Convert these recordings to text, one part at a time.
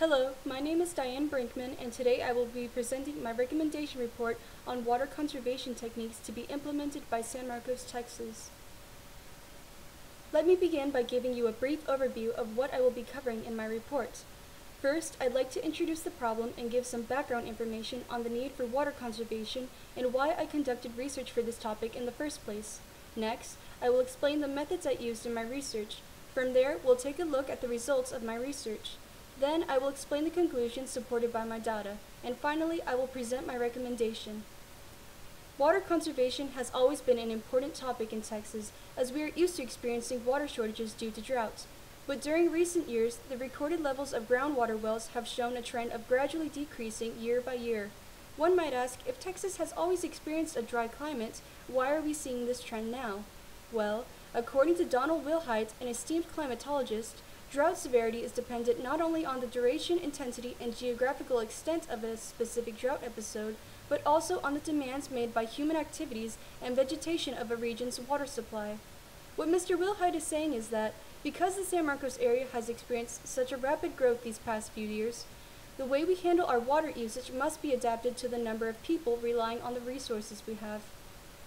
Hello, my name is Diane Brinkman, and today I will be presenting my recommendation report on water conservation techniques to be implemented by San Marcos, Texas. Let me begin by giving you a brief overview of what I will be covering in my report. First, I'd like to introduce the problem and give some background information on the need for water conservation and why I conducted research for this topic in the first place. Next, I will explain the methods I used in my research. From there, we'll take a look at the results of my research. Then, I will explain the conclusions supported by my data. And finally, I will present my recommendation. Water conservation has always been an important topic in Texas, as we are used to experiencing water shortages due to droughts. But during recent years, the recorded levels of groundwater wells have shown a trend of gradually decreasing year by year. One might ask, if Texas has always experienced a dry climate, why are we seeing this trend now? Well, according to Donald Wilhite, an esteemed climatologist, drought severity is dependent not only on the duration, intensity, and geographical extent of a specific drought episode, but also on the demands made by human activities and vegetation of a region's water supply. What Mr. Wilhite is saying is that, because the San Marcos area has experienced such a rapid growth these past few years, the way we handle our water usage must be adapted to the number of people relying on the resources we have.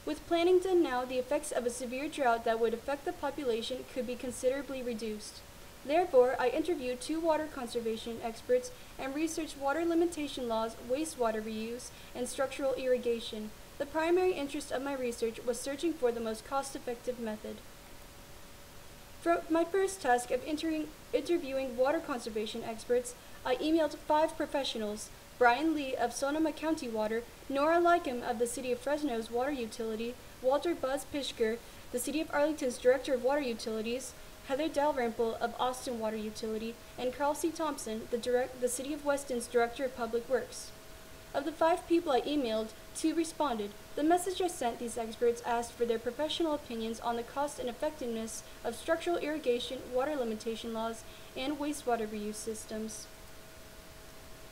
With planning done now, the effects of a severe drought that would affect the population could be considerably reduced. Therefore, I interviewed 2 water conservation experts and researched water limitation laws, wastewater reuse, and structural irrigation. The primary interest of my research was searching for the most cost-effective method. For my first task of interviewing water conservation experts, I emailed 5 professionals: Brian Lee of Sonoma County Water, Nora Lycum of the City of Fresno's Water Utility, Walter Buzz Pishker, the City of Arlington's Director of Water Utilities, Heather Dalrymple of Austin Water Utility, and Carl C. Thompson, the City of Weston's Director of Public Works. Of the 5 people I emailed, 2 responded. The message I sent these experts asked for their professional opinions on the cost and effectiveness of structural irrigation, water limitation laws, and wastewater reuse systems.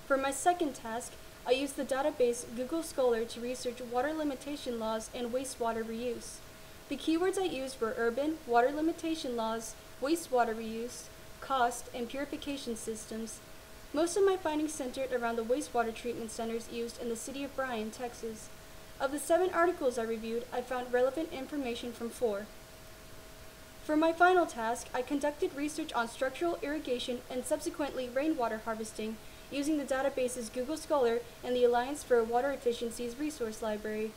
For my second task, I used the database Google Scholar to research water limitation laws and wastewater reuse. The keywords I used were urban, water limitation laws, wastewater reuse, cost, and purification systems. Most of my findings centered around the wastewater treatment centers used in the city of Bryan, Texas. Of the 7 articles I reviewed, I found relevant information from 4. For my final task, I conducted research on structural irrigation and subsequently rainwater harvesting using the databases Google Scholar and the Alliance for Water Efficiency's resource library.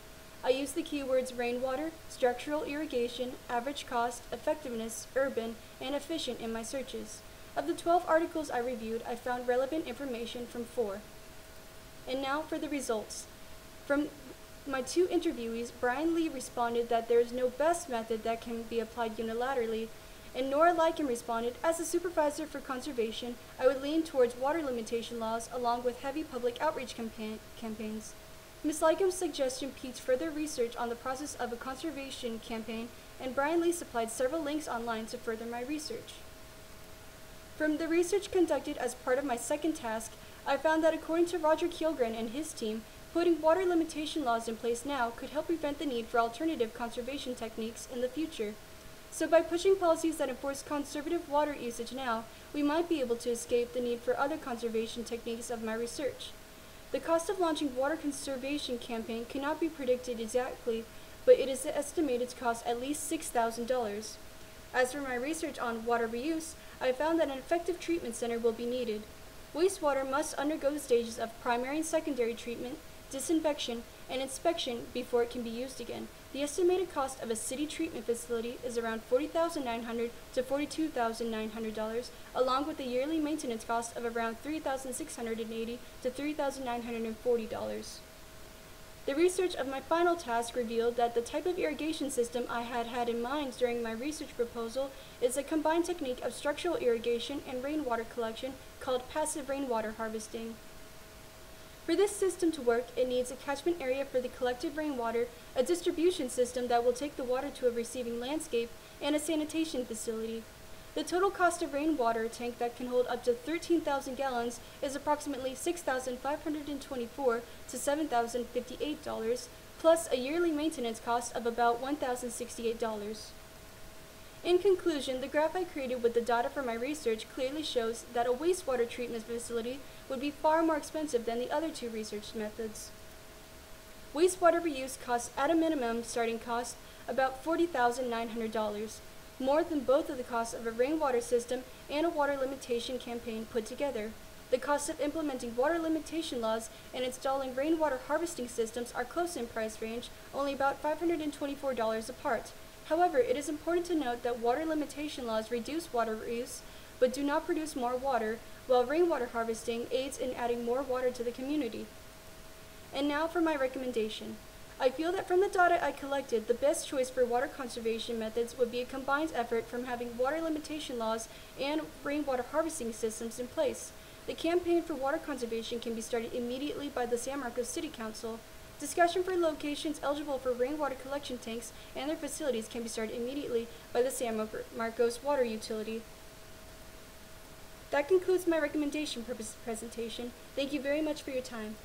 I used the keywords rainwater, structural irrigation, average cost, effectiveness, urban, and efficient in my searches. Of the 12 articles I reviewed, I found relevant information from 4. And now for the results. From my 2 interviewees, Brian Lee responded that there is no best method that can be applied unilaterally, and Nora Lycum responded, as a supervisor for conservation, I would lean towards water limitation laws along with heavy public outreach campaigns. Ms. Lycum's suggestion piqued further research on the process of a conservation campaign, and Brian Lee supplied several links online to further my research. From the research conducted as part of my second task, I found that according to Roger Kjellgren and his team, putting water limitation laws in place now could help prevent the need for alternative conservation techniques in the future. So by pushing policies that enforce conservative water usage now, we might be able to escape the need for other conservation techniques of my research. The cost of launching water conservation campaign cannot be predicted exactly, but it is estimated to cost at least $6,000. As for my research on water reuse, I found that an effective treatment center will be needed. Wastewater must undergo the stages of primary and secondary treatment, disinfection, and inspection before it can be used again. The estimated cost of a city treatment facility is around $40,900 to $42,900, along with a yearly maintenance cost of around $3,680 to $3,940. The research of my final task revealed that the type of irrigation system I had in mind during my research proposal is a combined technique of structural irrigation and rainwater collection called passive rainwater harvesting. For this system to work, it needs a catchment area for the collected rainwater, a distribution system that will take the water to a receiving landscape, and a sanitation facility. The total cost of rainwater tank that can hold up to 13,000 gallons is approximately $6,524 to $7,058, plus a yearly maintenance cost of about $1,068. In conclusion, the graph I created with the data from my research clearly shows that a wastewater treatment facility would be far more expensive than the other two research methods. Wastewater reuse costs at a minimum starting cost about $40,900, more than both of the costs of a rainwater system and a water limitation campaign put together. The costs of implementing water limitation laws and installing rainwater harvesting systems are close in price range, only about $524 apart. However, it is important to note that water limitation laws reduce water reuse, but do not produce more water, while rainwater harvesting aids in adding more water to the community. And now for my recommendation. I feel that from the data I collected, the best choice for water conservation methods would be a combined effort from having water limitation laws and rainwater harvesting systems in place. The campaign for water conservation can be started immediately by the San Marcos City Council. Discussion for locations eligible for rainwater collection tanks and their facilities can be started immediately by the San Marcos Water Utility. That concludes my recommendation presentation. Thank you very much for your time.